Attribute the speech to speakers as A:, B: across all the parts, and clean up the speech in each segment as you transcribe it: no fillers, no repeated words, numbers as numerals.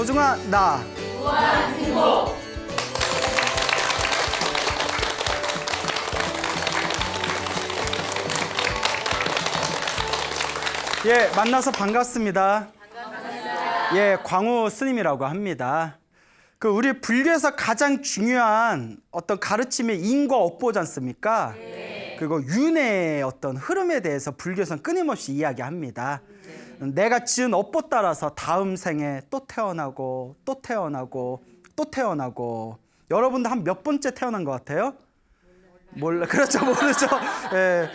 A: 소중한 나
B: 무한 행복.
A: 예, 만나서 반갑습니다. 예, 광우 스님이라고 합니다. 우리 불교에서 가장 중요한 어떤 가르침이 인과 업보지 않습니까? 그리고 윤회의 어떤 흐름에 대해서 불교에서는 끊임없이 이야기합니다. 내가 지은 업보 따라서 다음 생에 또 태어나고 또 태어나고 또 태어나고. 여러분들 한 몇 번째 태어난 것 같아요? 몰라. 그렇죠, 모르죠. 예.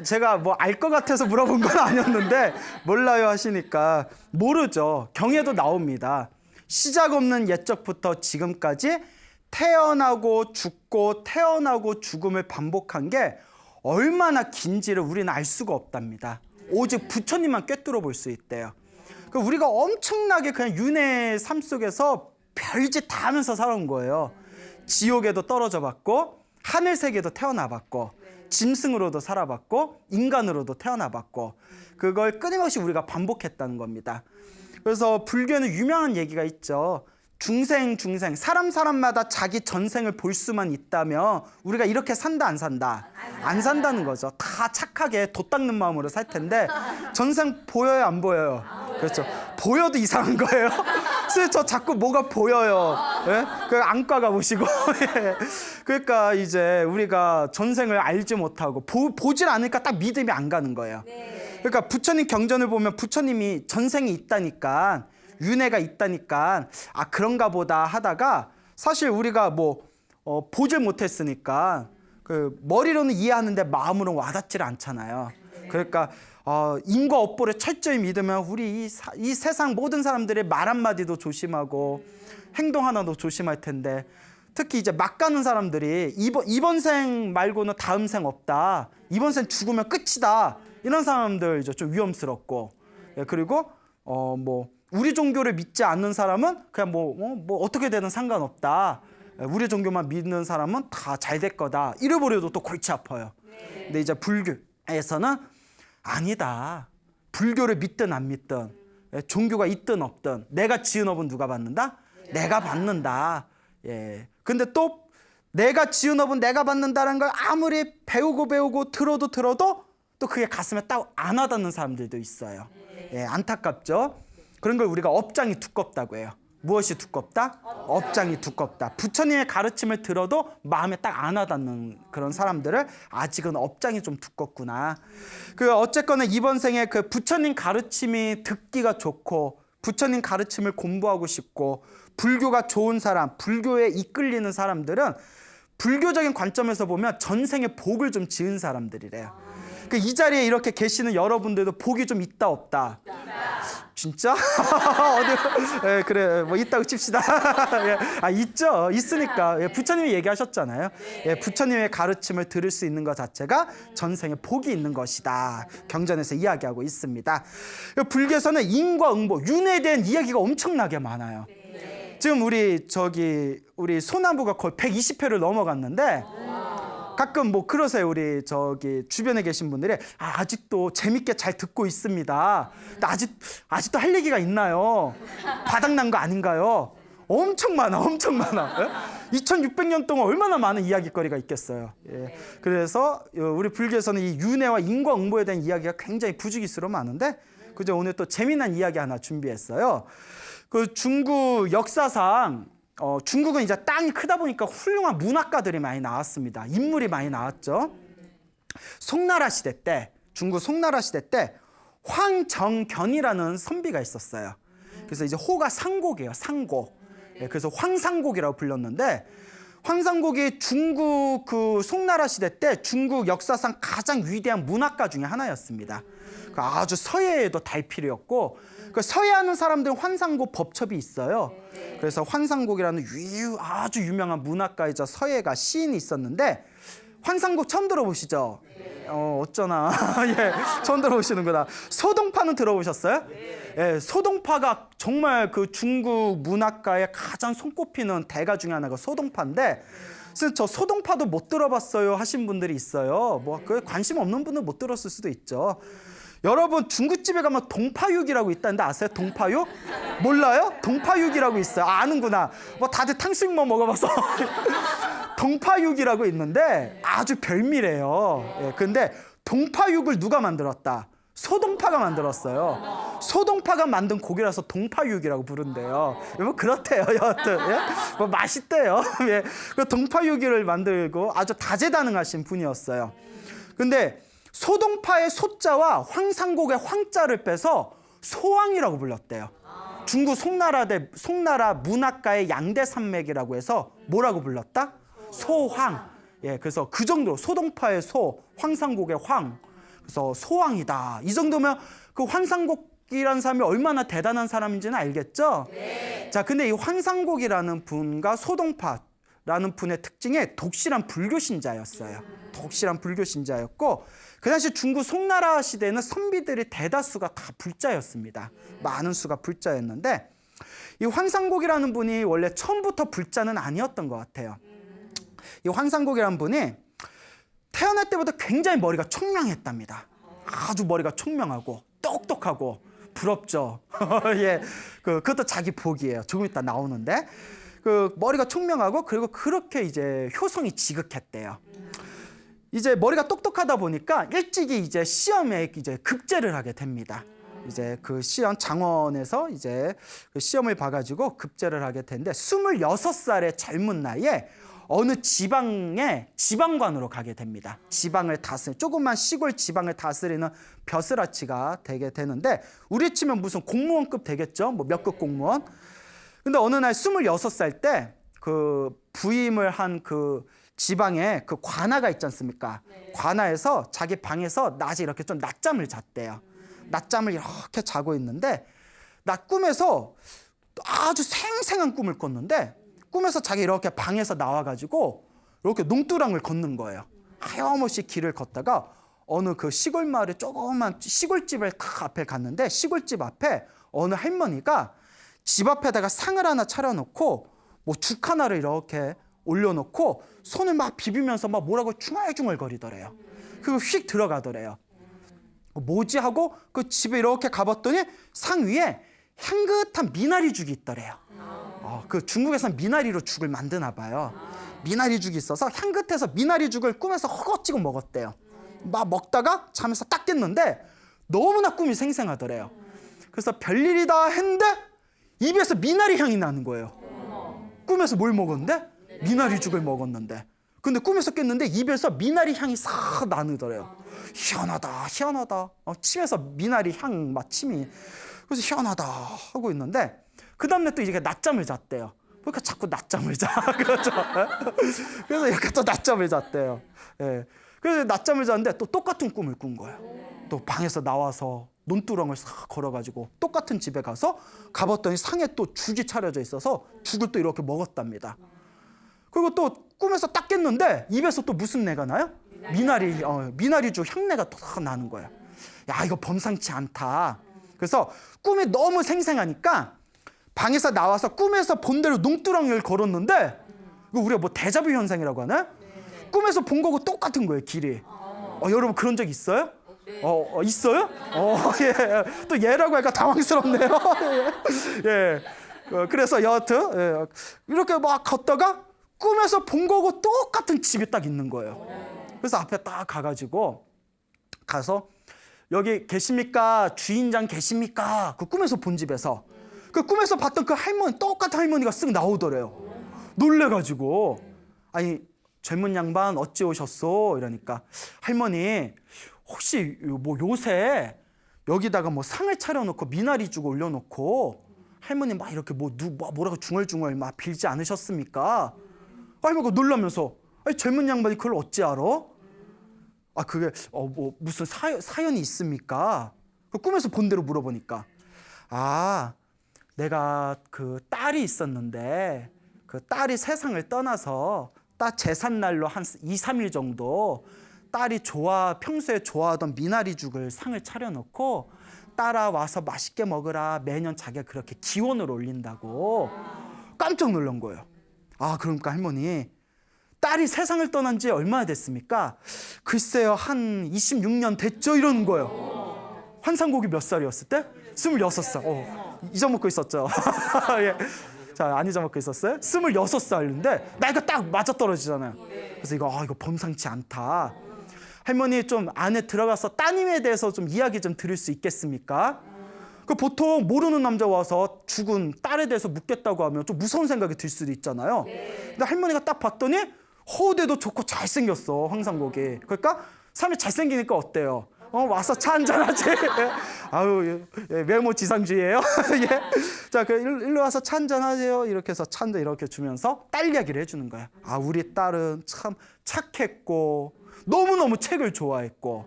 A: 제가 알 것 같아서 물어본 건 아니었는데 몰라요 하시니까 모르죠. 경에도 나옵니다. 시작 없는 옛적부터 지금까지 태어나고 죽고 태어나고 죽음을 반복한 게 얼마나 긴지를 우리는 알 수가 없답니다. 오직 부처님만 꿰뚫어 볼 수 있대요. 우리가 엄청나게 그냥 윤회의 삶 속에서 별짓 다 하면서 살아온 거예요. 지옥에도 떨어져 봤고 하늘 세계도 태어나 봤고 짐승으로도 살아봤고 인간으로도 태어나 봤고 그걸 끊임없이 우리가 반복했다는 겁니다. 그래서 불교에는 유명한 얘기가 있죠. 중생 사람마다 자기 전생을 볼 수만 있다면 우리가 이렇게 산다 안 산다? 안 산다는 거죠. 다 착하게 돛 닦는 마음으로 살 텐데 전생 보여요 안 보여요? 그렇죠. 보여도 이상한 거예요. 그래서 저 자꾸 뭐가 보여요. 예? 그 안과 가보시고. 예. 그러니까 이제 우리가 전생을 알지 못하고 보질 않으니까 딱 믿음이 안 가는 거예요. 그러니까 부처님 경전을 보면 부처님이 전생이 있다니까 윤회가 있다니까 그런가 보다 하다가 사실 우리가 보질 못했으니까 머리로는 이해하는데 마음으로는 와닿지를 않잖아요. 그러니까 인과 업보를 철저히 믿으면 우리 이 세상 모든 사람들의 말 한마디도 조심하고 행동 하나도 조심할 텐데 특히 이제 막 가는 사람들이 이번 생 말고는 다음 생 없다. 이번 생 죽으면 끝이다. 이런 사람들 이제 좀 위험스럽고 그리고 우리 종교를 믿지 않는 사람은 그냥 어떻게 되든 상관없다. 우리 종교만 믿는 사람은 다 잘 될 거다. 이래버려도 또 골치 아파요. 근데 이제 불교에서는 아니다. 불교를 믿든 안 믿든 종교가 있든 없든 내가 지은 업은 누가 받는다? 내가 받는다. 예. 근데 또 내가 지은 업은 내가 받는다는 걸 아무리 배우고 들어도 또 그게 가슴에 딱 안 와닿는 사람들도 있어요. 예, 안타깝죠? 그런 걸 우리가 업장이 두껍다고 해요. 무엇이 두껍다? 업장이 두껍다. 부처님의 가르침을 들어도 마음에 딱 안 와닿는 그런 사람들을 아직은 업장이 좀 두껍구나. 어쨌거나 이번 생에 부처님 가르침이 듣기가 좋고 부처님 가르침을 공부하고 싶고 불교가 좋은 사람, 불교에 이끌리는 사람들은 불교적인 관점에서 보면 전생에 복을 좀 지은 사람들이래요. 이 자리에 이렇게 계시는 여러분들도 복이 좀 있다 없다? 진짜? 어디? 예, 그래 있다고 칩시다. 예, 있죠. 있으니까. 예, 부처님이 얘기하셨잖아요. 예, 부처님의 가르침을 들을 수 있는 것 자체가 전생에 복이 있는 것이다. 경전에서 이야기하고 있습니다. 불교에서는 인과 응보, 윤회에 대한 이야기가 엄청나게 많아요. 지금 우리 소나무가 거의 120회를 넘어갔는데 가끔 그러세요. 우리 주변에 계신 분들이 아직도 재밌게 잘 듣고 있습니다. 아직도 할 얘기가 있나요? 바닥난 거 아닌가요? 엄청 많아. 예? 2600년 동안 얼마나 많은 이야기거리가 있겠어요. 예. 그래서 우리 불교에서는 이 윤회와 인과응보에 대한 이야기가 굉장히 부지기수로 많은데 그저 오늘 또 재미난 이야기 하나 준비했어요. 중국 역사상 중국은 이제 땅이 크다 보니까 훌륭한 문학가들이 많이 나왔습니다. 인물이 많이 나왔죠. 송나라 시대 때, 중국 송나라 시대 때 황정견이라는 선비가 있었어요. 그래서 이제 호가 상곡이에요. 상곡. 그래서 황상곡이라고 불렸는데 황상곡이 중국 송나라 시대 때 중국 역사상 가장 위대한 문학가 중에 하나였습니다. 아주 서예에도 달필이었고 서예하는 사람들은 환상곡 법첩이 있어요. 그래서 환상곡이라는 아주 유명한 문학가이자 서예가 시인이 있었는데 환상곡 처음 들어보시죠? 어쩌나. 예, 처음 들어보시는구나. 소동파는 들어보셨어요? 예, 소동파가 정말 중국 문학가의 가장 손꼽히는 대가 중에 하나가 소동파인데 그래서 저 소동파도 못 들어봤어요 하신 분들이 있어요. 관심 없는 분은 못 들었을 수도 있죠. 여러분 중국집에 가면 동파육이라고 있다는데 아세요? 동파육? 몰라요? 동파육이라고 있어요. 아는구나. 뭐 다들 탕수육만 먹어봐서. 동파육이라고 있는데 아주 별미래요. 예, 근데 동파육을 누가 만들었다? 소동파가 만들었어요. 소동파가 만든 고기라서 동파육이라고 부른대요. 뭐 그렇대요. 여하튼 예? 뭐 맛있대요. 예. 그 동파육을 만들고 아주 다재다능하신 분이었어요. 근데 소동파의 소자와 황상곡의 황자를 빼서 소황이라고 불렀대요. 중국 송나라 문학가의 양대 산맥이라고 해서 뭐라고 불렀다? 소황. 예, 그래서 그 정도로 소동파의 소, 황상곡의 황. 그래서 소황이다. 이 정도면 그 황상곡이라는 사람이 얼마나 대단한 사람인지는 알겠죠? 네. 자, 근데 이 황상곡이라는 분과 소동파라는 분의 특징이 독실한 불교 신자였어요. 독실한 불교 신자였고 그 당시 중국 송나라 시대에는 선비들이 대다수가 다 불자였습니다. 많은 수가 불자였는데 이 황상곡이라는 분이 원래 처음부터 불자는 아니었던 것 같아요. 이 황상곡이라는 분이 태어날 때부터 굉장히 머리가 총명했답니다. 아주 머리가 총명하고 똑똑하고 부럽죠. 예, 그것도 자기 복이에요. 조금 이따 나오는데 그 머리가 총명하고 그리고 그렇게 이제 효성이 지극했대요. 이제 머리가 똑똑하다 보니까 일찍이 이제 시험에 이제 급제를 하게 됩니다. 이제 그 시험 장원에서 이제 그 시험을 봐가지고 급제를 하게 되는데 26살의 젊은 나이에 어느 지방의 지방관으로 가게 됩니다. 지방을 다스리는 조그만 시골 지방을 다스리는 벼슬아치가 되게 되는데 우리 치면 무슨 공무원급 되겠죠? 뭐 몇 급 공무원. 근데 어느 날 26살 때 그 부임을 한 그 지방에 그 관아가 있지 않습니까? 네. 관아에서 자기 방에서 낮에 이렇게 좀 낮잠을 잤대요. 낮잠을 이렇게 자고 있는데 낮 꿈에서 아주 생생한 꿈을 꿨는데 꿈에서 자기 이렇게 방에서 나와가지고 이렇게 농두랑을 걷는 거예요. 하염없이 길을 걷다가 어느 그 시골 마을에 조그만 시골집을 앞에 갔는데 시골집 앞에 어느 할머니가 집 앞에다가 상을 하나 차려놓고 뭐 죽 하나를 이렇게 올려놓고 손을 막 비비면서 막 뭐라고 중얼중얼 거리더래요. 그리고 휙 들어가더래요. 뭐지 하고 그 집에 이렇게 가봤더니 상 위에 향긋한 미나리죽이 있더래요. 그 중국에서는 미나리로 죽을 만드나 봐요. 미나리죽이 있어서 향긋해서 미나리죽을 꿈에서 허겁지겁 먹었대요. 막 먹다가 잠에서 딱 깼는데 너무나 꿈이 생생하더래요. 그래서 별일이다 했는데 입에서 미나리 향이 나는 거예요. 꿈에서 뭘 먹었는데? 미나리죽을 먹었는데. 근데 꿈에서 깼는데 입에서 미나리 향이 싹 나누더래요. 희한하다, 희한하다. 침에서 미나리 향 막 침이. 그래서 희한하다 하고 있는데 그 다음날 또 이제 낮잠을 잤대요. 그러니까 자꾸 낮잠을 자. 그렇죠. 그래서 이렇게 또 낮잠을 잤대요. 예. 그래서 낮잠을 잤는데 또 똑같은 꿈을 꾼 거예요. 또 방에서 나와서 논두렁을 싹 걸어가지고 똑같은 집에 가서 가봤더니 상에 또 죽이 차려져 있어서 죽을 또 이렇게 먹었답니다. 그리고 또 꿈에서 딱 깼는데 입에서 또 무슨 내가 나요? 미나리죽 향내가 또 나는 거예요. 야, 이거 범상치 않다. 그래서 꿈이 너무 생생하니까 방에서 나와서 꿈에서 본 대로 농두렁을 걸었는데 이거 우리가 뭐 데자뷰 현상이라고 하나? 꿈에서 본 거고 똑같은 거예요, 길이. 여러분 그런 적 있어요? 있어요? 예. 또 얘라고 하니까 당황스럽네요. 예. 그래서 여하튼 예. 이렇게 막 걷다가 꿈에서 본 거고 똑같은 집이 딱 있는 거예요. 그래서 앞에 딱 가가지고 가서 여기 계십니까? 주인장 계십니까? 그 꿈에서 본 집에서 그 꿈에서 봤던 그 할머니 똑같은 할머니가 쓱 나오더래요. 놀래가지고 아니 젊은 양반 어찌 오셨소? 이러니까 할머니 혹시 뭐 요새 여기다가 뭐 상을 차려놓고 미나리죽 올려놓고 할머니 막 이렇게 뭐라고 중얼중얼 막 빌지 않으셨습니까? 할머니가 놀라면서 아니 젊은 양반이 그걸 어찌 알아? 그게 뭐 무슨 사연이 있습니까? 그 꿈에서 본 대로 물어보니까 내가 그 딸이 있었는데 그 딸이 세상을 떠나서 딸 제삿날로 한 2, 3일 정도 딸이 평소에 좋아하던 미나리죽을 상을 차려놓고 딸아 와서 맛있게 먹으라 매년 자기가 그렇게 기원을 올린다고 깜짝 놀란 거예요. 그러니까 할머니 딸이 세상을 떠난 지 얼마나 됐습니까? 글쎄요 한 26년 됐죠 이러는 거예요. 환상곡이 몇 살이었을 때? 26살. 잊어먹고 있었죠. 예. 자, 안 잊어먹고 있었어요? 26살인데 나이가 딱 맞아떨어지잖아요. 그래서 이거 범상치 않다. 할머니 좀 안에 들어가서 따님에 대해서 좀 이야기 좀 들을 수 있겠습니까? 그 보통 모르는 남자 와서 죽은 딸에 대해서 묻겠다고 하면 좀 무서운 생각이 들 수도 있잖아요. 근데 할머니가 딱 봤더니 호대도 좋고 잘생겼어, 황상복이. 그러니까 사람이 잘생기니까 어때요? 와서 차 한잔 하지. 아유, 외모 지상주의예요. 예. 자, 일로 와서 차 한잔 하세요. 이렇게 해서 차 한잔 이렇게 주면서 딸 이야기를 해주는 거야. 아, 우리 딸은 참 착했고 너무너무 책을 좋아했고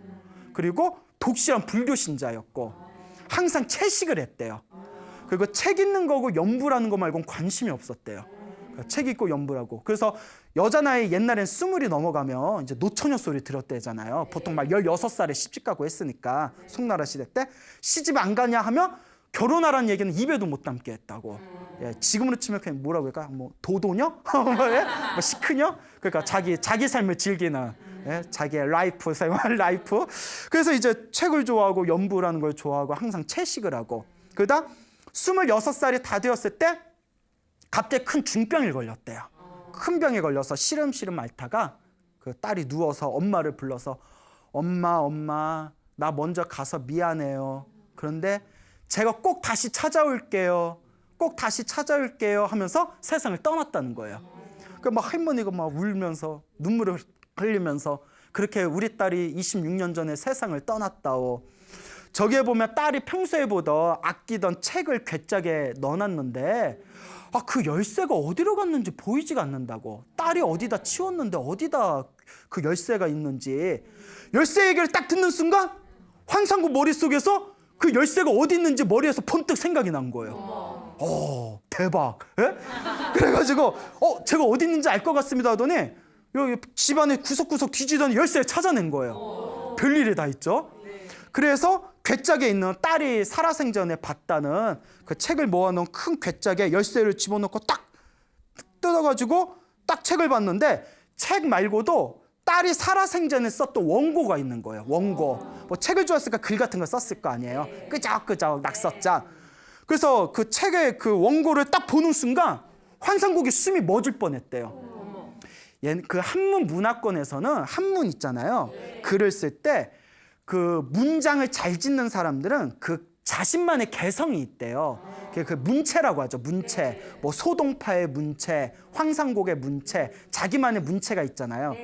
A: 그리고 독실한 불교 신자였고 항상 채식을 했대요. 그리고 책 읽는 거고 연부라는 거 말고는 관심이 없었대요. 책 읽고 연부라고. 그래서 여자 나이 옛날엔 20이 넘어가면 이제 노처녀 소리 들었대잖아요. 보통 막 16살에 시집 가고 했으니까 송나라 시대 때 시집 안 가냐 하면 결혼하라는 얘기는 입에도 못 담게 했다고. 예, 지금으로 치면 그냥 뭐라고 할까? 뭐 도도녀? 뭐 시크녀? 그러니까 자기 삶을 즐기는 예, 자기의 라이프, 생활 라이프. 그래서 이제 책을 좋아하고 연부라는 걸 좋아하고 항상 채식을 하고 그러다 26살이 다 되었을 때 갑자기 큰 중병이 걸렸대요. 큰 병에 걸려서 시름시름 앓다가 그 딸이 누워서 엄마를 불러서 엄마 나 먼저 가서 미안해요. 그런데 제가 꼭 다시 찾아올게요. 꼭 다시 찾아올게요 하면서 세상을 떠났다는 거예요. 그 막 할머니가 막 울면서 눈물을 흘리면서 그렇게 우리 딸이 26년 전에 세상을 떠났다오. 저기에 보면 딸이 평소에 보던 아끼던 책을 괴짝에 넣어놨는데 그 열쇠가 어디로 갔는지 보이지가 않는다고. 딸이 어디다 치웠는데 어디다 그 열쇠가 있는지. 열쇠 얘기를 딱 듣는 순간 황상국 머릿속에서 그 열쇠가 어디 있는지 머리에서 번뜩 생각이 난 거예요. 대박. 예? 그래가지고 제가 어디 있는지 알 것 같습니다 하더니 여기 집안에 구석구석 뒤지더니 열쇠를 찾아낸 거예요. 별일이 다 있죠. 그래서 괴짝에 있는 딸이 살아생전에 봤다는 그 책을 모아놓은 큰 괴짝에 열쇠를 집어넣고 딱 뜯어가지고 딱 책을 봤는데 책 말고도 딸이 살아생전에 썼던 원고가 있는 거예요. 원고. 뭐 책을 좋아했으니까 글 같은 거 썼을 거 아니에요. 끄적끄적 낙서장. 그래서 그 책의 그 원고를 딱 보는 순간 환상국이 숨이 멎을 뻔했대요. 그 한문 문화권에서는 한문 있잖아요. 글을 쓸 때 그 문장을 잘 짓는 사람들은 그 자신만의 개성이 있대요. 그 문체라고 하죠. 문체. 뭐 소동파의 문체, 황상곡의 문체, 자기만의 문체가 있잖아요.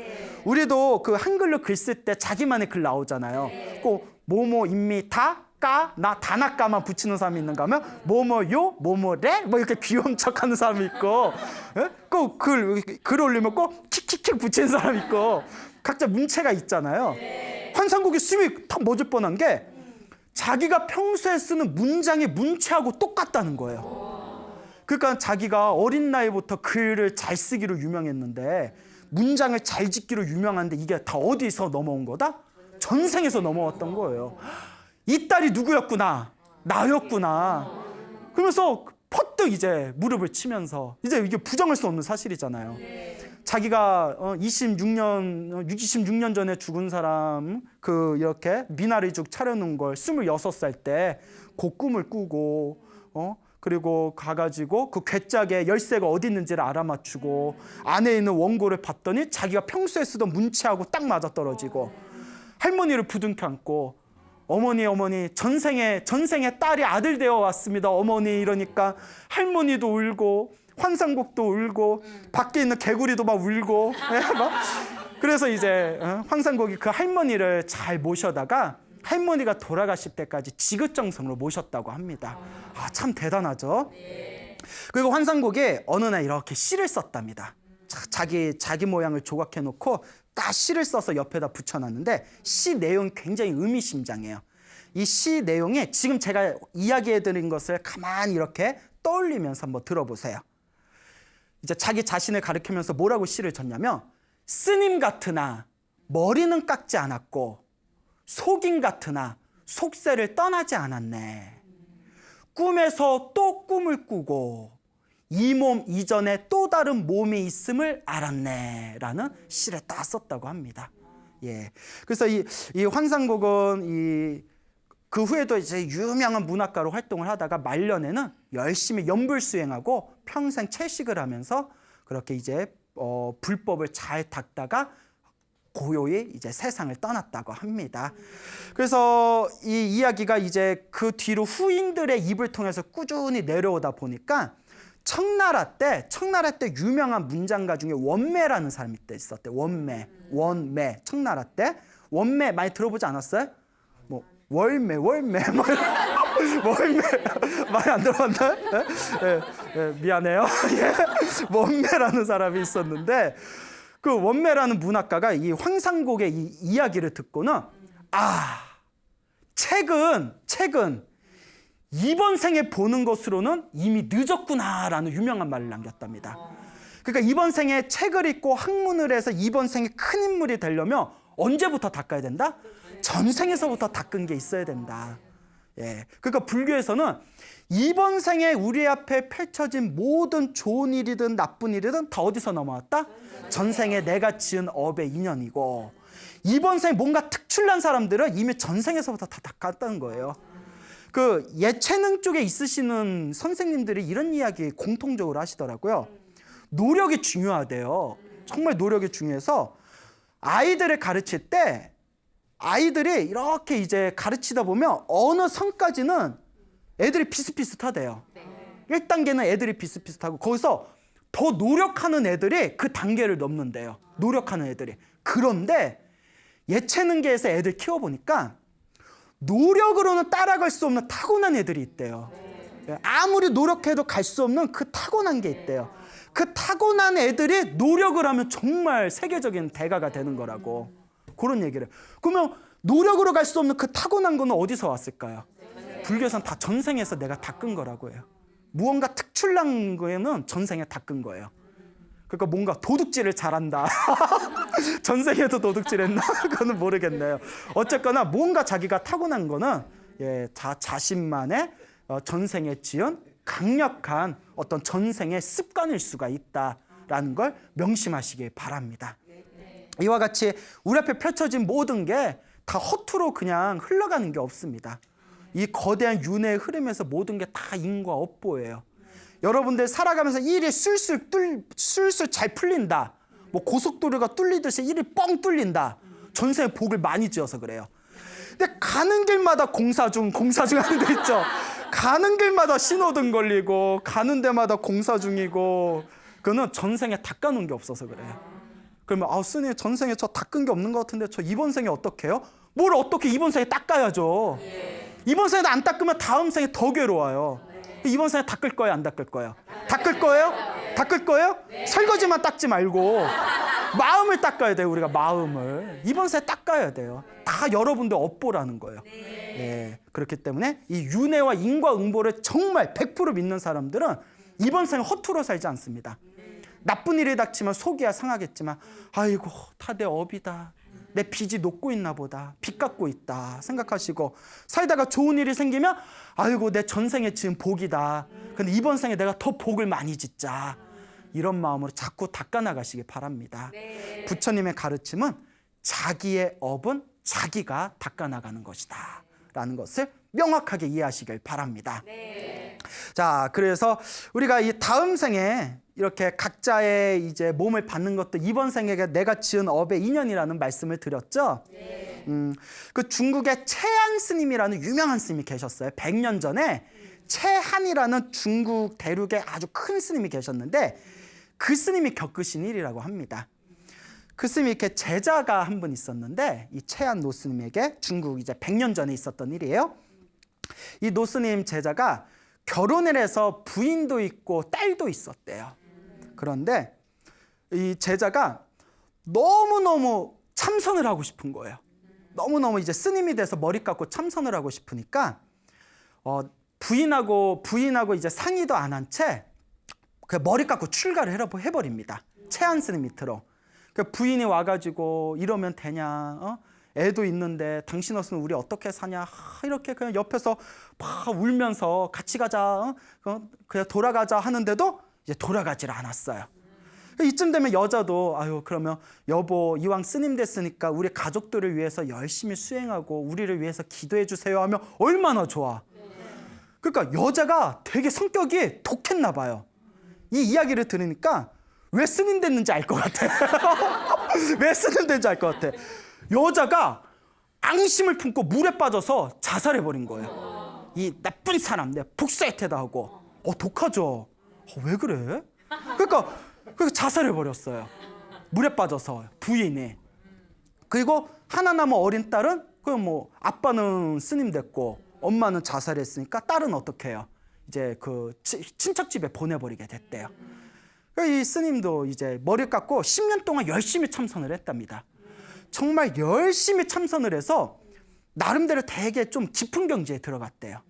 A: 우리도 그 한글로 글 쓸 때 자기만의 글 나오잖아요. 꼭 뭐뭐 인미 다 까, 나 다나까만 붙이는 사람이 있는가 하면 뭐뭐요, 뭐뭐래 뭐 이렇게 귀여운 척하는 사람이 있고, 꼭 글 올리면 꼭 킥킥킥 붙이는 사람이 있고 각자 문체가 있잖아요. 환상국이 숨이 턱 멎을 뻔한 게 자기가 평소에 쓰는 문장의 문체하고 똑같다는 거예요. 그러니까 자기가 어린 나이부터 글을 잘 쓰기로 유명했는데 문장을 잘 짓기로 유명한데 이게 다 어디서 넘어온 거다? 전생에서 넘어왔던 거예요. 이 딸이 누구였구나, 나였구나. 그러면서 퍼뜩 이제 무릎을 치면서 이제 이게 부정할 수 없는 사실이잖아요. 자기가 26년 전에 죽은 사람 이렇게 미나리죽 차려놓은 걸 26살 때 그 꿈을 꾸고 그리고 가가지고 그 괴짝에 열쇠가 어디 있는지를 알아맞추고 안에 있는 원고를 봤더니 자기가 평소에 쓰던 문체하고 딱 맞아떨어지고 할머니를 부둥켜 안고 어머니 전생에 딸이 아들 되어 왔습니다 어머니 이러니까 할머니도 울고 황상국도 울고 밖에 있는 개구리도 막 울고 그래서 이제 황상국이 그 할머니를 잘 모셔다가 할머니가 돌아가실 때까지 지긋정성으로 모셨다고 합니다. 참 대단하죠. 그리고 황상국이 어느 날 이렇게 시를 썼답니다. 자기 모양을 조각해 놓고 딱 시를 써서 옆에다 붙여놨는데 시 내용이 굉장히 의미심장해요. 이 시 내용에 지금 제가 이야기해드린 것을 가만히 이렇게 떠올리면서 한번 들어보세요. 이제 자기 자신을 가리키면서 뭐라고 시를 졌냐면 스님 같으나 머리는 깎지 않았고 속인 같으나 속세를 떠나지 않았네. 꿈에서 또 꿈을 꾸고 이 몸 이전에 또 다른 몸이 있음을 알았네 라는 시를 딱 썼다고 합니다. 예. 그래서 이 환상곡은 그 후에도 이제 유명한 문학가로 활동을 하다가 말년에는 열심히 연불 수행하고 평생 채식을 하면서 그렇게 이제 불법을 잘 닦다가 고요히 이제 세상을 떠났다고 합니다. 그래서 이 이야기가 이제 그 뒤로 후인들의 입을 통해서 꾸준히 내려오다 보니까 청나라 때 유명한 문장가 중에 원매라는 사람이 있었대. 원매, 청나라 때 원매 많이 들어보지 않았어요? 뭐 월매 뭐 월매 많이 안 들어봤나요? 미안해요. 원매라는 사람이 있었는데 그 원매라는 문학가가 이 황상곡의 이 이야기를 듣고는 책은 이번 생에 보는 것으로는 이미 늦었구나라는 유명한 말을 남겼답니다. 그러니까 이번 생에 책을 읽고 학문을 해서 이번 생에 큰 인물이 되려면 언제부터 닦아야 된다? 전생에서부터 닦은 게 있어야 된다. 그러니까 불교에서는 이번 생에 우리 앞에 펼쳐진 모든 좋은 일이든 나쁜 일이든 다 어디서 넘어왔다? 전생에 내가 지은 업의 인연이고 이번 생에 뭔가 특출난 사람들은 이미 전생에서부터 다 닦았다는 거예요. 그 예체능 쪽에 있으시는 선생님들이 이런 이야기 공통적으로 하시더라고요. 노력이 중요하대요. 정말 노력이 중요해서 아이들을 가르칠 때 아이들이 이렇게 이제 가르치다 보면 어느 선까지는 애들이 비슷비슷하대요. 1단계는 애들이 비슷비슷하고 거기서 더 노력하는 애들이 그 단계를 넘는데요. 노력하는 애들이. 그런데 예체능계에서 애들 키워보니까 노력으로는 따라갈 수 없는 타고난 애들이 있대요. 아무리 노력해도 갈 수 없는 그 타고난 게 있대요. 그 타고난 애들이 노력을 하면 정말 세계적인 대가가 되는 거라고 그런 얘기를. 그러면 노력으로 갈 수 없는 그 타고난 거는 어디서 왔을까요? 불교에서는 다 전생에서 내가 닦은 거라고 해요. 무언가 특출난 거에는 전생에 닦은 거예요. 그러니까 뭔가 도둑질을 잘한다. 전생에도 도둑질했나? 그거는 모르겠네요. 어쨌거나 뭔가 자기가 타고난 거는 자신만의 전생에 지은 강력한 어떤 전생의 습관일 수가 있다라는 걸 명심하시길 바랍니다. 이와 같이 우리 앞에 펼쳐진 모든 게 다 허투루 그냥 흘러가는 게 없습니다. 이 거대한 윤회의 흐름에서 모든 게 다 인과 업보예요. 여러분들 살아가면서 일이 술술 잘 풀린다. 뭐 고속도로가 뚫리듯이 일이 뻥 뚫린다. 전생에 복을 많이 지어서 그래요. 근데 가는 길마다 공사 중 하는 데 있죠. 가는 길마다 신호등 걸리고 가는 데마다 공사 중이고 그거는 전생에 닦아놓은 게 없어서 그래요. 그러면 스님 전생에 저 닦은 게 없는 것 같은데 저 이번 생에 어떻게 해요? 뭘 어떻게 이번 생에 닦아야죠. 이번 생에도 안 닦으면 다음 생에 더 괴로워요. 이번 생에 닦을 거예요, 안 닦을 거예요? 닦을 거예요? 닦을 거예요? 설거지만 닦지 말고 마음을 닦아야 돼요. 우리가 마음을 이번 생에 닦아야 돼요. 다 여러분들 업보라는 거예요. 그렇기 때문에 이 윤회와 인과응보를 정말 100% 믿는 사람들은 이번 생에 허투루 살지 않습니다. 나쁜 일이 닥치면 속이야 상하겠지만 아이고 다 내 업이다. 내 빚이 녹고 있나 보다. 빚 갖고 있다 생각하시고 살다가 좋은 일이 생기면 아이고 내 전생에 지은 복이다. 근데 이번 생에 내가 더 복을 많이 짓자. 이런 마음으로 자꾸 닦아나가시기 바랍니다. 부처님의 가르침은 자기의 업은 자기가 닦아나가는 것이다 라는 것을 명확하게 이해하시길 바랍니다. 자, 그래서 우리가 이 다음 생에 이렇게 각자의 이제 몸을 받는 것도 이번 생에 내가 지은 업의 인연이라는 말씀을 드렸죠. 그 중국의 채한 스님이라는 유명한 스님이 계셨어요. 100년 전에 채한이라는 중국 대륙의 아주 큰 스님이 계셨는데 그 스님이 겪으신 일이라고 합니다. 그 스님이 이렇게 제자가 한 분 있었는데 이 채한 노스님에게 중국 이제 100년 전에 있었던 일이에요. 이 노스님 제자가 결혼을 해서 부인도 있고 딸도 있었대요. 그런데 이 제자가 너무너무 참선을 하고 싶은 거예요. 너무너무 이제 스님이 돼서 머리 깎고 참선을 하고 싶으니까 부인하고 이제 상의도 안 한 채 그 머리 깎고 출가를 해버립니다. 채한 스님 밑으로. 그 부인이 와가지고 이러면 되냐? 애도 있는데 당신 없으면 우리 어떻게 사냐? 이렇게 그냥 옆에서 막 울면서 같이 가자, 그냥 돌아가자 하는데도 이제 돌아가질 않았어요. 이쯤 되면 여자도 아유 그러면 여보 이왕 스님 됐으니까 우리 가족들을 위해서 열심히 수행하고 우리를 위해서 기도해 주세요 하면 얼마나 좋아. 그러니까 여자가 되게 성격이 독했나 봐요. 이 이야기를 들으니까 왜 스님 됐는지 알 것 같아. 왜 스님 됐는지 알 것 같아. 여자가 앙심을 품고 물에 빠져서 자살해버린 거예요. 이 나쁜 사람 내가 복수할 테다 하고. 독하죠. 왜 그래? 그러니까 자살해버렸어요. 물에 빠져서 부인이. 그리고 하나 남은 어린 딸은 뭐 아빠는 스님 됐고 엄마는 자살했으니까 딸은 어떻게 해요? 이제 그 친척 집에 보내버리게 됐대요. 이 스님도 이제 머리 깎고 10년 동안 열심히 참선을 했답니다. 정말 열심히 참선을 해서 나름대로 되게 좀 깊은 경지에 들어갔대요.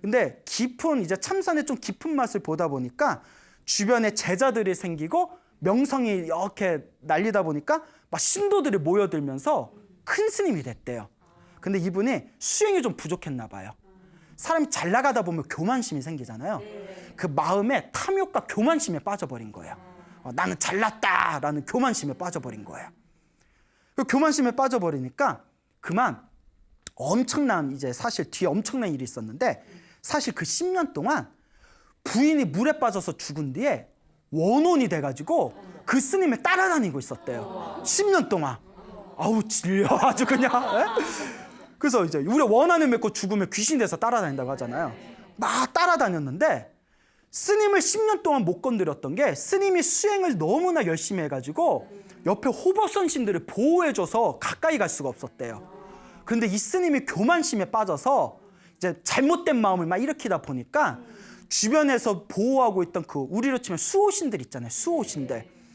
A: 근데 깊은 이제 참선의 좀 깊은 맛을 보다 보니까 주변에 제자들이 생기고 명성이 이렇게 날리다 보니까 막 신도들이 모여들면서 큰 스님이 됐대요. 근데 이분이 수행이 좀 부족했나 봐요. 사람이 잘 나가다 보면 교만심이 생기잖아요. 그 마음에 탐욕과 교만심에 빠져버린 거예요. 나는 잘났다라는 교만심에 빠져버린 거예요. 그 교만심에 빠져버리니까 그만 엄청난 이제 사실 뒤에 엄청난 일이 있었는데 사실 그 10년 동안 부인이 물에 빠져서 죽은 뒤에 원혼이 돼가지고 그 스님을 따라다니고 있었대요. 10년 동안. 아우 질려 아주 그냥. 그래서 이제 우리 원한을 맺고 죽으면 귀신 돼서 따라다닌다고 하잖아요. 막 따라다녔는데 스님을 10년 동안 못 건드렸던 게 스님이 수행을 너무나 열심히 해가지고 옆에 호법선신들을 보호해줘서 가까이 갈 수가 없었대요. 그런데 이 스님이 교만심에 빠져서 이제 잘못된 마음을 막 일으키다 보니까 주변에서 보호하고 있던 그 우리로 치면 수호신들 있잖아요.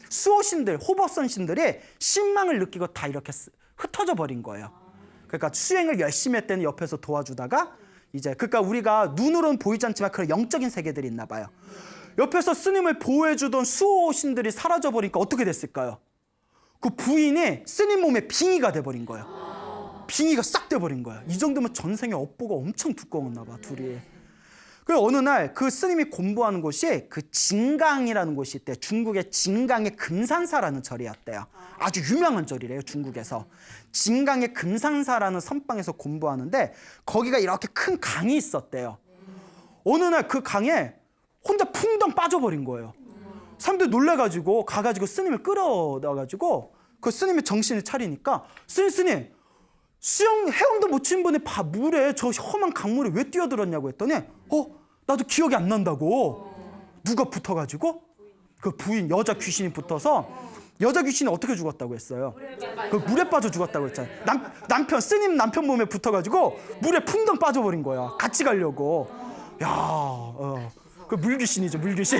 A: 수호신들, 호법선신들이 신망을 느끼고 다 이렇게 흩어져 버린 거예요. 그러니까 수행을 열심히 할 때는 옆에서 도와주다가 이제 그러니까 우리가 눈으로는 보이지 않지만 그런 영적인 세계들이 있나 봐요. 옆에서 스님을 보호해주던 수호신들이 사라져 버리니까 어떻게 됐을까요? 그 부인이 스님 몸에 빙의가 돼버린 거예요. 빙의가 싹 돼버린 거예요. 이 정도면 전생에 업보가 엄청 두꺼웠나 봐 둘이. 그래서 어느 날 그 스님이 공부하는 곳이 그 진강이라는 곳이 있대요. 중국의 진강의 금산사라는 절이었대요. 아주 유명한 절이래요. 중국에서. 진강의 금산사라는 선방에서 공부하는데 거기가 이렇게 큰 강이 있었대요. 어느 날 그 강에 혼자 풍덩 빠져버린 거예요. 사람들이 놀라가지고 가가지고 스님을 끌어다가지고 그 스님이 정신을 차리니까 스님 수영 헤엄도 못 친 분이 물에 저 험한 강물에 왜 뛰어들었냐고 했더니 나도 기억이 안 난다고. 누가 붙어가지고 그 부인 여자 귀신이 붙어서 여자 귀신이 어떻게 죽었다고 했어요? 그 물에 빠져 죽었다고 했잖아요. 남편 스님 남편 몸에 붙어가지고 물에 풍덩 빠져버린 거야. 같이 가려고. 그 물귀신이죠 물귀신.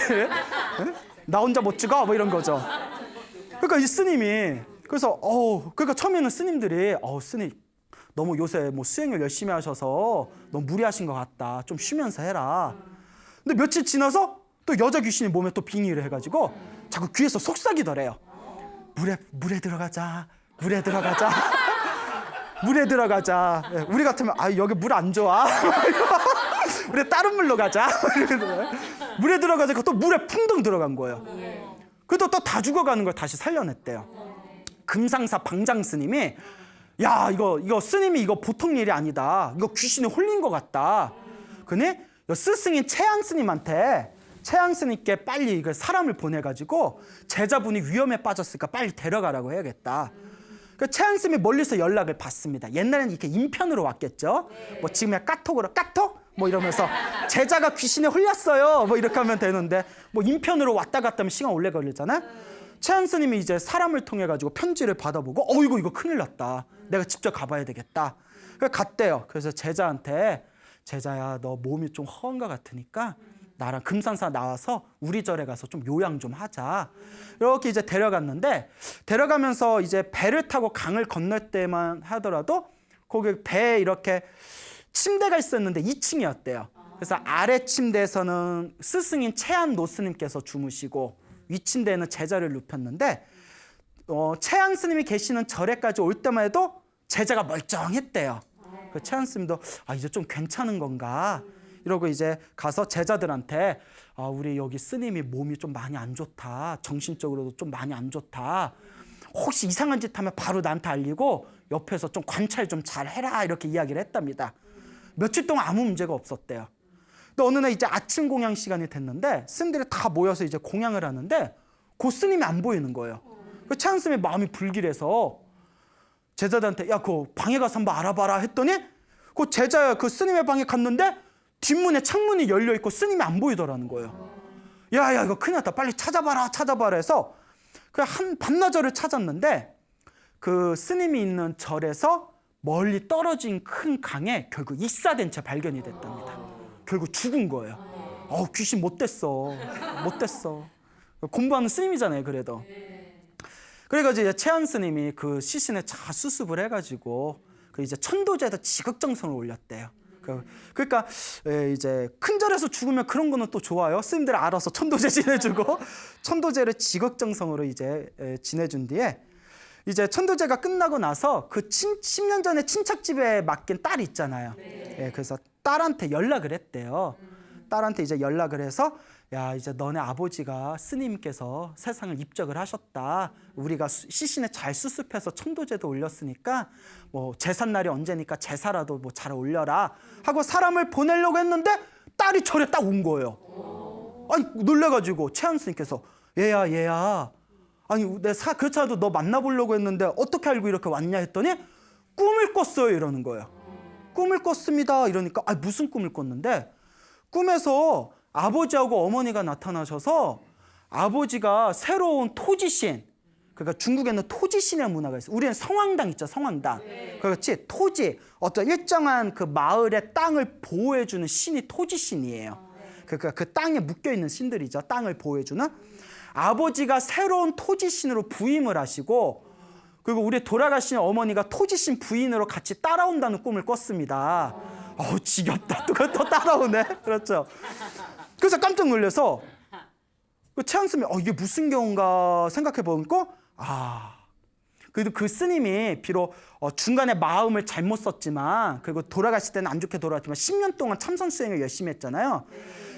A: 나 혼자 못 죽어 뭐 이런 거죠. 그러니까 이 스님이 그래서 그러니까 처음에는 스님들이 스님 너무 요새 뭐 수행을 열심히 하셔서 너무 무리하신 것 같다. 좀 쉬면서 해라. 근데 며칠 지나서 또 여자 귀신이 몸에 또 빙의를 해가지고 자꾸 귀에서 속삭이더래요. 물에 들어가자. 물에 들어가자. 물에 들어가자. 우리 같으면 여기 물 안 좋아. 우리 다른 물로 가자. 물에 들어가자. 또 물에 풍덩 들어간 거예요. 그래도 또 다 죽어가는 걸 다시 살려냈대요. 금상사 방장 스님이 이거 스님이 이거 보통 일이 아니다. 이거 귀신이 홀린 것 같다. 근데 스승인 채양 스님께 빨리 이거 사람을 보내가지고 제자분이 위험에 빠졌으니까 빨리 데려가라고 해야겠다. 그 채양 스님이 멀리서 연락을 받습니다. 옛날에는 이렇게 인편으로 왔겠죠. 뭐 지금야 까톡으로 까톡 뭐 이러면서 제자가 귀신에 홀렸어요. 뭐 이렇게 하면 되는데 뭐 인편으로 왔다 갔다 하면 시간 오래 걸리잖아. 채양 스님이 이제 사람을 통해 가지고 편지를 받아보고 이거 큰일 났다. 내가 직접 가봐야 되겠다. 그래서 갔대요. 그래서 제자한테 제자야 너 몸이 좀 허한 것 같으니까 나랑 금산사 나와서 우리 절에 가서 좀 요양 좀 하자. 이렇게 이제 데려갔는데 데려가면서 이제 배를 타고 강을 건널 때만 하더라도 거기 배에 이렇게 침대가 있었는데 2층이었대요. 그래서 아래 침대에서는 스승인 채안 노스님께서 주무시고 위 침대에는 제자를 눕혔는데 채안 스님이 계시는 절에까지 올 때만 해도 제자가 멀쩡했대요. 채안 스님도 이제 좀 괜찮은 건가? 이러고 이제 가서 제자들한테 우리 여기 스님이 몸이 좀 많이 안 좋다. 정신적으로도 좀 많이 안 좋다. 혹시 이상한 짓 하면 바로 나한테 알리고 옆에서 좀 관찰 좀 잘 해라. 이렇게 이야기를 했답니다. 며칠 동안 아무 문제가 없었대요. 근데 어느 날 이제 아침 공양 시간이 됐는데 스님들이 다 모여서 이제 공양을 하는데 그 스님이 안 보이는 거예요. 그 최한 스님의 마음이 불길해서 제자들한테 야, 그 방에 가서 한번 알아봐라 했더니 그 제자 그 스님의 방에 갔는데 뒷문에 창문이 열려 있고 스님이 안 보이더라는 거예요. 야, 이거 큰일 났다. 빨리 찾아봐라 해서 그 한 반나절을 찾았는데 그 스님이 있는 절에서 멀리 떨어진 큰 강에 결국 익사된 채 발견이 됐답니다. 결국 죽은 거예요. 귀신 못 됐어. 공부하는 스님이잖아요, 그래도. 그래가지고 이제 최한 스님이 그 시신에 잘 수습을 해가지고 그 이제 천도제에다 지극정성을 올렸대요. 그러니까 이제 큰 절에서 죽으면 그런 거는 또 좋아요. 스님들 알아서 천도제 지내주고 천도제를 지극정성으로 이제 지내준 뒤에 이제 천도제가 끝나고 나서 그 10년 전에 친척집에 맡긴 딸 있잖아요. 그래서 딸한테 연락을 했대요. 딸한테 이제 연락을 해서 야, 이제 너네 아버지가 스님께서 세상을 입적을 하셨다. 우리가 시신에 잘 수습해서 천도제도 올렸으니까 뭐 제삿날이 언제니까 제사라도 뭐 잘 올려라 하고 사람을 보내려고 했는데 딸이 절에 딱 온 거예요. 아니 놀래가지고 최한 스님께서 얘야 아니 그렇지 않아도 너 만나보려고 했는데 어떻게 알고 이렇게 왔냐 했더니 꿈을 꿨어요 이러는 거예요. 꿈을 꿨습니다 이러니까 무슨 꿈을 꿨는데 꿈에서 아버지하고 어머니가 나타나셔서 아버지가 새로운 토지신, 그러니까 중국에는 토지신이라는 문화가 있어요. 우리는 성황당 있죠, 성황당. 그렇지, 토지, 어떤 일정한 그 마을의 땅을 보호해주는 신이 토지신이에요. 그러니까 그 땅에 묶여있는 신들이죠, 땅을 보호해주는. 아버지가 새로운 토지신으로 부임을 하시고 그리고 우리 돌아가신 어머니가 토지신 부인으로 같이 따라온다는 꿈을 꿨습니다. 지겹다. 또 따라오네. 그렇죠. 그래서 깜짝 놀라서 최한 스님이 이게 무슨 경우인가 생각해 보니까 그래도 그 스님이 비록 중간에 마음을 잘못 썼지만 그리고 돌아가실 때는 안 좋게 돌아갔지만 10년 동안 참선 수행을 열심히 했잖아요.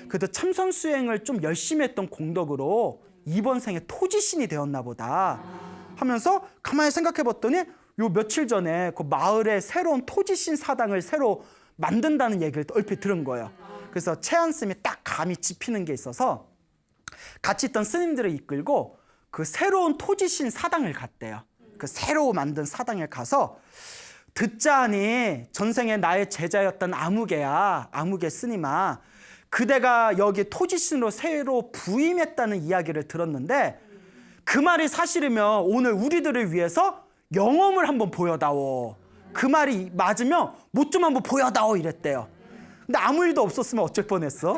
A: 그래도 참선 수행을 좀 열심히 했던 공덕으로 이번 생에 토지신이 되었나 보다 하면서 가만히 생각해 봤더니 요 며칠 전에 그 마을에 새로운 토지신 사당을 새로 만든다는 얘기를 얼핏 들은 거예요. 그래서 최한 스님이 딱 감이 짚히는 게 있어서 같이 있던 스님들을 이끌고 그 새로운 토지신 사당을 갔대요. 그 새로 만든 사당에 가서 듣자하니 전생에 나의 제자였던 아무개 스님아, 그대가 여기 토지신으로 새로 부임했다는 이야기를 들었는데 그 말이 사실이면 오늘 우리들을 위해서 영험을 한번 보여다오. 그 말이 맞으면 못 좀 한번 보여다오 이랬대요. 근데 아무 일도 없었으면 어쩔 뻔했어?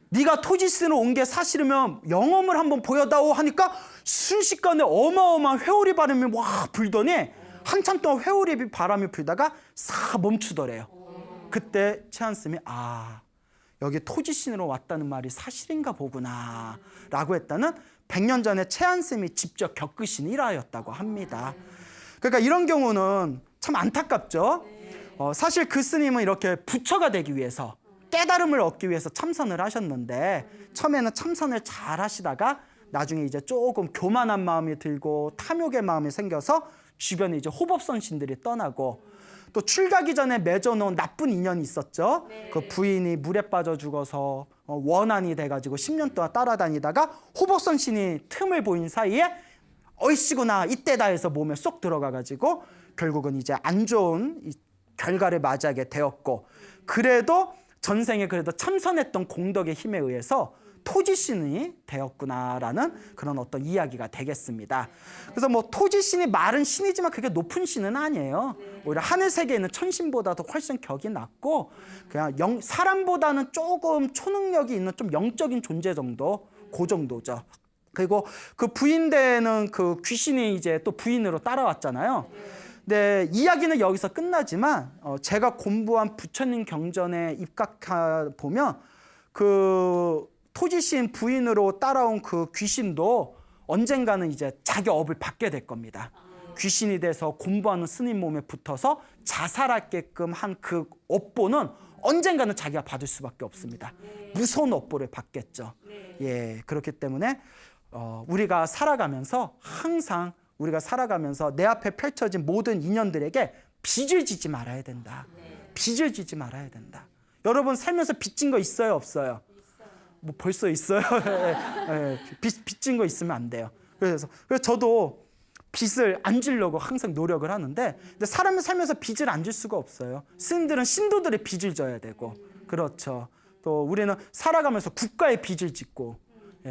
A: 네가 토지신으로 온 게 사실이면 영험을 한번 보여다오 하니까 순식간에 어마어마한 회오리 바람이 와 불더니 한참 동안 회오리 바람이 불다가 싹 멈추더래요. 그때 최한 스님이 여기 토지신으로 왔다는 말이 사실인가 보구나 라고 했다는 100년 전에 최한 스님이 직접 겪으신 일화였다고 합니다. 그러니까 이런 경우는 참 안타깝죠. 사실 그 스님은 이렇게 부처가 되기 위해서 깨달음을 얻기 위해서 참선을 하셨는데 처음에는 참선을 잘 하시다가 나중에 이제 조금 교만한 마음이 들고 탐욕의 마음이 생겨서 주변에 이제 호법선신들이 떠나고 또 출가기 전에 맺어놓은 나쁜 인연이 있었죠. 그 부인이 물에 빠져 죽어서 원한이 돼가지고 10년 동안 따라다니다가 호법선신이 틈을 보인 사이에 어이씨구나 이때다 해서 몸에 쏙 들어가가지고 결국은 이제 안 좋은 결과를 맞이하게 되었고 그래도 전생에 그래도 참선했던 공덕의 힘에 의해서 토지신이 되었구나라는 그런 어떤 이야기가 되겠습니다. 그래서 뭐 토지신이 말은 신이지만 그게 높은 신은 아니에요. 오히려 하늘 세계에 있는 천신보다도 훨씬 격이 낮고 그냥 사람보다는 조금 초능력이 있는 좀 영적인 존재 정도, 그 정도죠. 그리고 그 부인되는 그 귀신이 이제 또 부인으로 따라왔잖아요. 네, 이야기는 여기서 끝나지만 제가 공부한 부처님 경전에 입각해 보면 그 토지신 부인으로 따라온 그 귀신도 언젠가는 이제 자기 업을 받게 될 겁니다. 귀신이 돼서 공부하는 스님 몸에 붙어서 자살하게끔 한 그 업보는 언젠가는 자기가 받을 수밖에 없습니다. 무서운 업보를 받겠죠. 예, 그렇기 때문에 우리가 살아가면서 항상 우리가 살아가면서 내 앞에 펼쳐진 모든 인연들에게 빚을 지지 말아야 된다. 빚을 지지 말아야 된다. 여러분 살면서 빚진 거 있어요, 없어요? 뭐 벌써 있어요. 빚진 거 있으면 안 돼요. 그래서 저도 빚을 안 지려고 항상 노력을 하는데, 근데 사람이 살면서 빚을 안 질 수가 없어요. 스님들은 신도들의 빚을 져야 되고, 그렇죠. 또 우리는 살아가면서 국가의 빚을 짓고,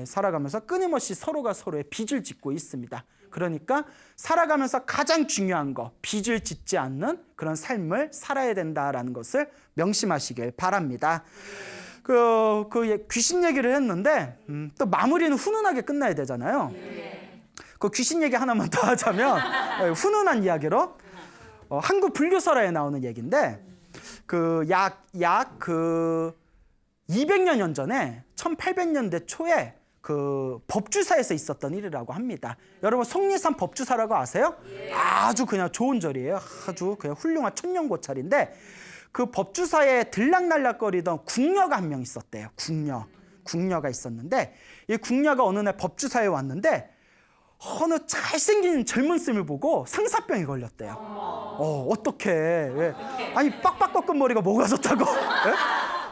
A: 살아가면서 끊임없이 서로가 서로의 빚을 짓고 있습니다. 그러니까 살아가면서 가장 중요한 거, 빚을 짓지 않는 그런 삶을 살아야 된다라는 것을 명심하시길 바랍니다. 귀신 얘기를 했는데 또 마무리는 훈훈하게 끝나야 되잖아요. 그 귀신 얘기 하나만 더 하자면 훈훈한 이야기로 한국 불교설화에 나오는 얘기인데 약 200년 전에 1800년대 초에 법주사에서 있었던 일이라고 합니다. 여러분 속리산 법주사라고 아세요? 아주 그냥 좋은 절이에요. 아주 그냥 훌륭한 천년고찰인데 그 법주사에 들락날락거리던 궁녀가 한 명 있었대요. 궁녀가 있었는데 이 궁녀가 어느 날 법주사에 왔는데 어느 잘생긴 젊은 스님을 보고 상사병에 걸렸대요. 어떡해. 왜? 아니 빡빡 꺾은 머리가 뭐가 좋다고.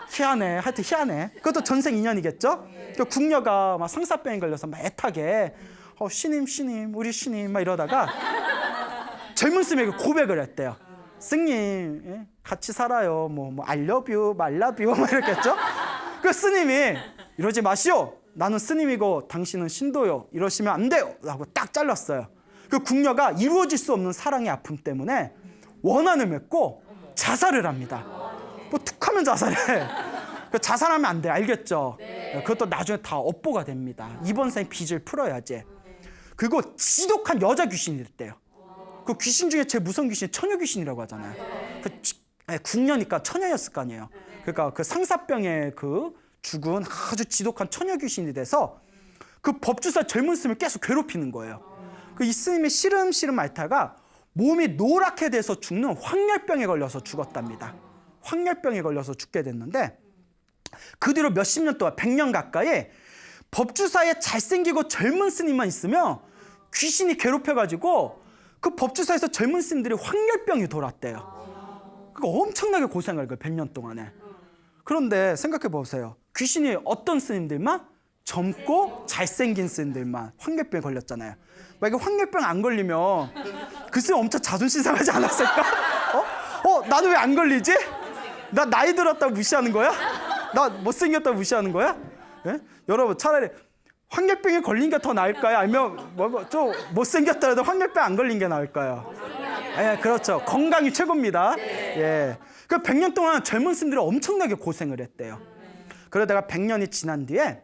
A: 희한해. 하여튼 희한해. 그것도 전생 인연이겠죠? 그 궁녀가 막 상사병에 걸려서 막 애타게 신임 우리 신임 막 이러다가 젊은 스님에게 고백을 했대요. 스님 같이 살아요. 뭐 I love you, my love you 막 이랬겠죠? 그 스님이 이러지 마시오. 나는 스님이고 당신은 신도요. 이러시면 안 돼요. 라고 딱 잘랐어요. 그 궁녀가 이루어질 수 없는 사랑의 아픔 때문에 원한을 맺고 자살을 합니다. 뭐 툭하면 자살해. 자살하면 안 돼. 알겠죠? 그것도 나중에 다 업보가 됩니다. 이번 생에 빚을 풀어야지. 그리고 지독한 여자 귀신이 됐대요. 그 귀신 중에 제일 무서운 귀신이 처녀 귀신이라고 하잖아요. 궁녀니까 처녀였을 거 아니에요. 그러니까 그 상사병에 죽은 아주 지독한 처녀 귀신이 돼서 그 법주사 젊은 스님을 계속 괴롭히는 거예요. 이 스님이 시름시름 앓다가 몸이 노랗게 돼서 죽는 황열병에 걸려서 죽었답니다. 황열병에 걸려서 죽게 됐는데 그 뒤로 몇십 년 동안 100년 가까이 법주사에 잘생기고 젊은 스님만 있으면 귀신이 괴롭혀가지고 그 법주사에서 젊은 스님들이 황열병이 돌았대요. 그러니까 엄청나게 고생할 거예요. 100년 동안에. 그런데 생각해 보세요. 귀신이 어떤 스님들만? 젊고 잘생긴 스님들만 황열병에 걸렸잖아요. 만약에 황열병 안 걸리면 그 스님 엄청 자존심 상하지 않았을까? 나는 왜 안 걸리지? 나 나이 들었다고 무시하는 거야? 나 못생겼다고 무시하는 거야? 예? 여러분 차라리 황열병에 걸린 게 더 나을까요? 아니면 좀 못생겼더라도 황열병 안 걸린 게 나을까요? 예, 그렇죠. 건강이 최고입니다. 예. 그 100년 동안 젊은 스님들이 엄청나게 고생을 했대요. 그러다가 100년이 지난 뒤에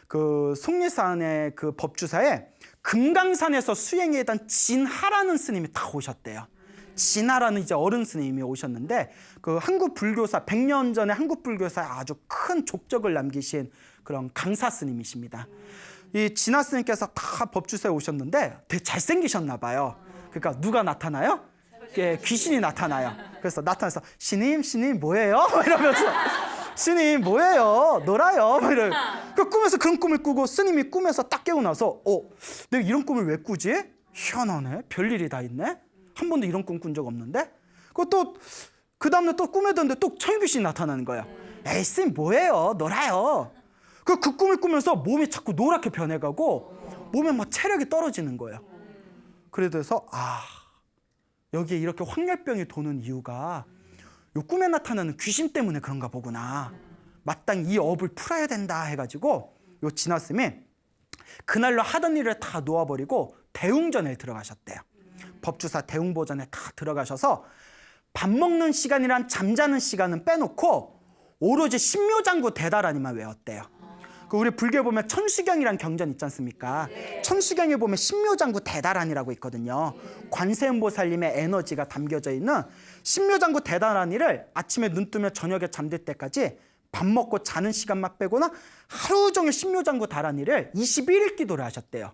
A: 그 속리산의 그 법주사에 금강산에서 수행에 있던 진하라는 스님이 다 오셨대요. 진하라는 이제 어른 스님이 오셨는데 그 한국 불교사 100년 전에 한국 불교사에 아주 큰 족적을 남기신 그런 강사 스님이십니다. 이 진하 스님께서 다 법주사에 오셨는데 되게 잘생기셨나 봐요. 그러니까 누가 나타나요? 귀신이 나타나요. 그래서 나타나서 신임 뭐예요? 이러면서 스님 뭐예요? 놀아요? 그 꿈에서 그런 꿈을 꾸고 스님이 꿈에서 딱 깨고 나서 내가 이런 꿈을 왜 꾸지? 희한하네. 별일이 다 있네. 한 번도 이런 꿈 꾼 적 없는데? 그것도 그 다음날 또 꿈에 뒀는데 또 천귀신이 나타나는 거예요. 에이 스님 뭐예요? 놀아요. 그 꿈을 꾸면서 몸이 자꾸 노랗게 변해가고 몸에 막 체력이 떨어지는 거예요. 그래서 여기에 이렇게 황열병이 도는 이유가 요 꿈에 나타나는 귀신 때문에 그런가 보구나. 마땅히 이 업을 풀어야 된다 해가지고 요 진화스님이 그날로 하던 일을 다 놓아버리고 대웅전에 들어가셨대요. 법주사 대웅보전에 다 들어가셔서 밥 먹는 시간이란 잠자는 시간은 빼놓고 오로지 신묘장구 대다라니만 외웠대요. 우리 불교에 보면 천수경이라는 경전 있지 않습니까? 천수경에 보면 신묘장구 대다란이라고 있거든요. 관세음보살님의 에너지가 담겨져 있는 신묘장구 대다란이를 아침에 눈 뜨면 저녁에 잠들 때까지 밥 먹고 자는 시간만 빼고는 하루 종일 신묘장구 다란이를 21일 기도를 하셨대요.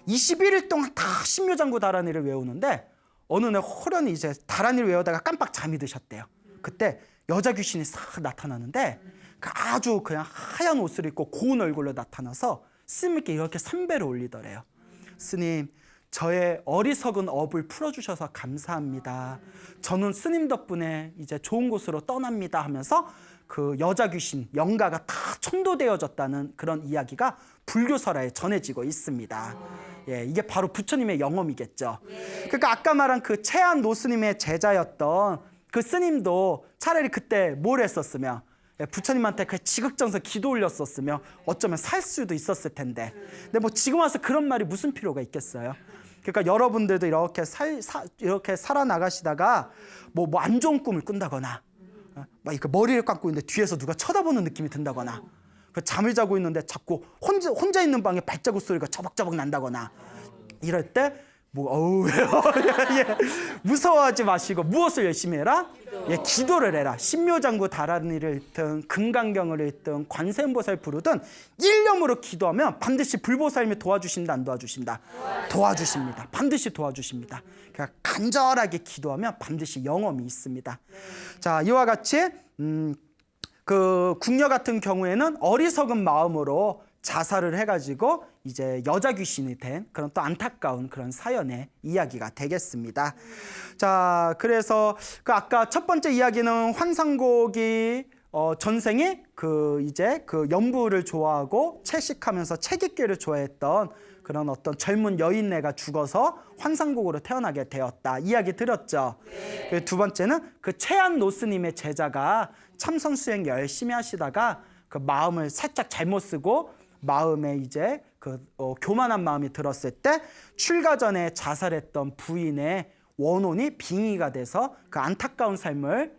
A: 21일 동안 다 신묘장구 다란이를 외우는데 어느 날 호련히 이제 다란이를 외우다가 깜빡 잠이 드셨대요. 그때 여자 귀신이 싹 나타나는데 그 아주 그냥 하얀 옷을 입고 고운 얼굴로 나타나서 스님께 이렇게 삼배를 올리더래요. 스님, 저의 어리석은 업을 풀어주셔서 감사합니다. 저는 스님 덕분에 이제 좋은 곳으로 떠납니다 하면서 그 여자 귀신 영가가 다 천도되어졌다는 그런 이야기가 불교설화에 전해지고 있습니다. 예, 이게 바로 부처님의 영험이겠죠. 그러니까 아까 말한 그 채안 노스님의 제자였던 그 스님도 차라리 그때 뭘 했었으면, 예, 부처님한테 그 지극정성 기도 올렸었으면 어쩌면 살 수도 있었을 텐데. 근데 뭐 지금 와서 그런 말이 무슨 필요가 있겠어요? 그러니까 여러분들도 이렇게 살아나가시다가 뭐 안 좋은 꿈을 꾼다거나, 막 이렇게 머리를 감고 있는데 뒤에서 누가 쳐다보는 느낌이 든다거나, 잠을 자고 있는데 자꾸 혼자 있는 방에 발자국 소리가 저벅저벅 난다거나, 이럴 때 예, 무서워하지 마시고 무엇을 열심히 해라? 예, 기도를 해라. 신묘장구 다란이를 읽든 금강경을 읽든 관세음보살 부르든 일념으로 기도하면 반드시 불보살님이 도와주신다, 안 도와주신다? 도와주십니다. 반드시 도와주십니다. 그러니까 간절하게 기도하면 반드시 영험이 있습니다. 자, 이와 같이 그 궁녀 같은 경우에는 어리석은 마음으로 자살을 해가지고 이제 여자 귀신이 된 그런 또 안타까운 그런 사연의 이야기가 되겠습니다. 자, 그래서 그 아까 첫 번째 이야기는 환상곡이 전생에 이제 그 연부를 좋아하고 채식하면서 책 읽기를 좋아했던 그런 어떤 젊은 여인네가 죽어서 환상곡으로 태어나게 되었다 이야기 드렸죠. 네. 두 번째는 그 채안 노스님의 제자가 참선 수행 열심히 하시다가 그 마음을 살짝 잘못 쓰고 마음에 이제 교만한 마음이 들었을 때 출가 전에 자살했던 부인의 원혼이 빙의가 돼서 그 안타까운 삶을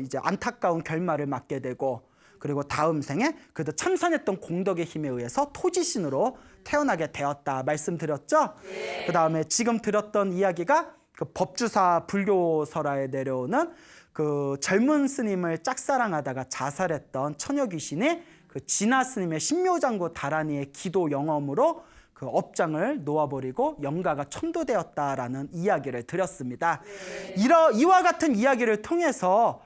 A: 이제 안타까운 결말을 맞게 되고, 그리고 다음 생에 그도 참선했던 공덕의 힘에 의해서 토지신으로 태어나게 되었다 말씀드렸죠. 네. 그 다음에 지금 들었던 이야기가 그 법주사 불교설화에 내려오는 그 젊은 스님을 짝사랑하다가 자살했던 처녀 귀신이 그 진화 스님의 신묘장구 다란이의 기도 영험으로 그 업장을 놓아버리고 영가가 천도되었다라는 이야기를 드렸습니다. 네. 이와 같은 이야기를 통해서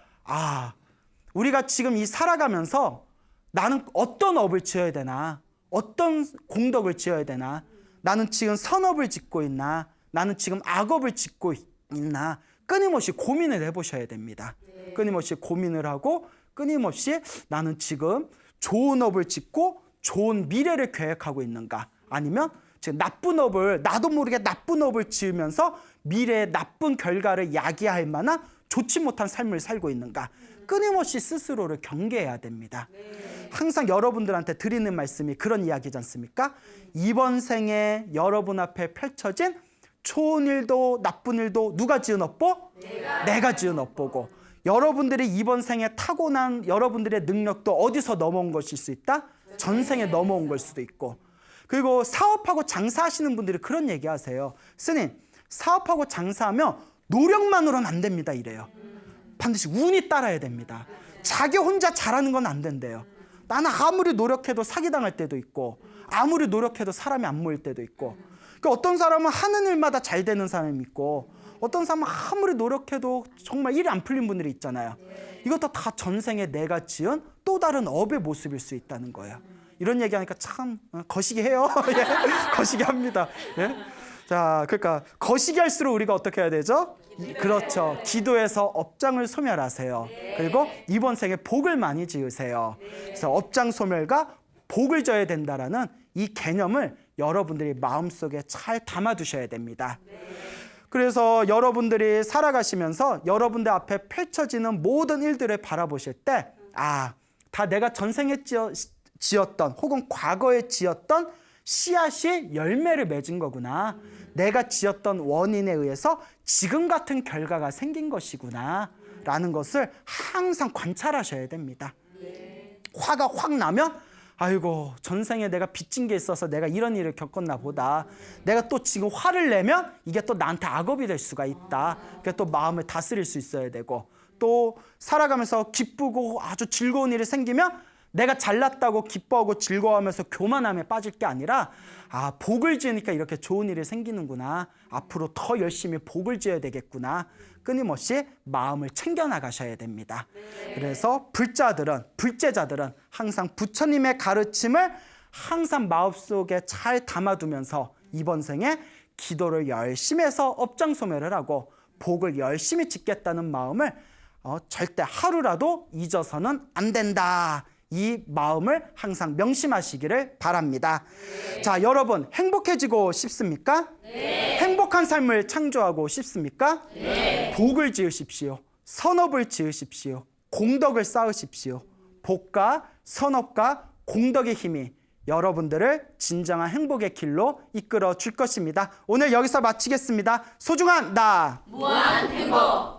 A: 우리가 지금 이 살아가면서 나는 어떤 업을 지어야 되나, 어떤 공덕을 지어야 되나, 나는 지금 선업을 짓고 있나, 나는 지금 악업을 짓고 있나, 끊임없이 고민을 해보셔야 됩니다. 네. 끊임없이 고민을 하고 끊임없이 나는 지금 좋은 업을 짓고 좋은 미래를 계획하고 있는가, 아니면 지금 나쁜 업을, 나도 모르게 나쁜 업을 지으면서 미래의 나쁜 결과를 야기할 만한 좋지 못한 삶을 살고 있는가, 끊임없이 스스로를 경계해야 됩니다. 항상 여러분들한테 드리는 말씀이 그런 이야기지 않습니까? 이번 생에 여러분 앞에 펼쳐진 좋은 일도 나쁜 일도 누가 지은 업보? 내가 지은 업보고, 여러분들이 이번 생에 타고난 여러분들의 능력도 어디서 넘어온 것일 수 있다? 전생에 넘어온 걸 수도 있고. 그리고 사업하고 장사하시는 분들이 그런 얘기 하세요. 스님, 사업하고 장사하면 노력만으로는 안 됩니다 이래요. 반드시 운이 따라야 됩니다. 자기 혼자 잘하는 건 안 된대요. 나는 아무리 노력해도 사기당할 때도 있고, 아무리 노력해도 사람이 안 모일 때도 있고, 그러니까 어떤 사람은 하는 일마다 잘 되는 사람이 있고, 어떤 사람은 아무리 노력해도 정말 일이 안 풀린 분들이 있잖아요. 이것도 다 전생에 내가 지은 또 다른 업의 모습일 수 있다는 거예요. 이런 얘기하니까 참 거시기 해요. 예, 거시기 합니다. 예? 자, 그러니까 거시기 할수록 우리가 어떻게 해야 되죠? 그렇죠. 기도해서 업장을 소멸하세요. 그리고 이번 생에 복을 많이 지으세요. 그래서 업장 소멸과 복을 져야 된다라는 이 개념을 여러분들이 마음속에 잘 담아두셔야 됩니다. 그래서 여러분들이 살아가시면서 여러분들 앞에 펼쳐지는 모든 일들을 바라보실 때, 다 내가 전생에 지었던 혹은 과거에 지었던 씨앗이 열매를 맺은 거구나. 내가 지었던 원인에 의해서 지금 같은 결과가 생긴 것이구나 라는 것을 항상 관찰하셔야 됩니다. 화가 확 나면 아이고, 전생에 내가 빚진 게 있어서 내가 이런 일을 겪었나 보다. 내가 또 지금 화를 내면 이게 또 나한테 악업이 될 수가 있다. 그러니까 또 마음을 다스릴 수 있어야 되고, 또 살아가면서 기쁘고 아주 즐거운 일이 생기면 내가 잘났다고 기뻐하고 즐거워하면서 교만함에 빠질 게 아니라 복을 지으니까 이렇게 좋은 일이 생기는구나. 앞으로 더 열심히 복을 지어야 되겠구나. 끊임없이 마음을 챙겨나가셔야 됩니다. 그래서 불제자들은 항상 부처님의 가르침을 항상 마음속에 잘 담아두면서 이번 생에 기도를 열심히 해서 업장소멸을 하고 복을 열심히 짓겠다는 마음을 절대 하루라도 잊어서는 안 된다. 이 마음을 항상 명심하시기를 바랍니다. 자, 여러분 행복해지고 싶습니까? 행복한 삶을 창조하고 싶습니까? 복을 지으십시오. 선업을 지으십시오. 공덕을 쌓으십시오. 복과 선업과 공덕의 힘이 여러분들을 진정한 행복의 길로 이끌어 줄 것입니다. 오늘 여기서 마치겠습니다. 소중한 나
B: 무한 행복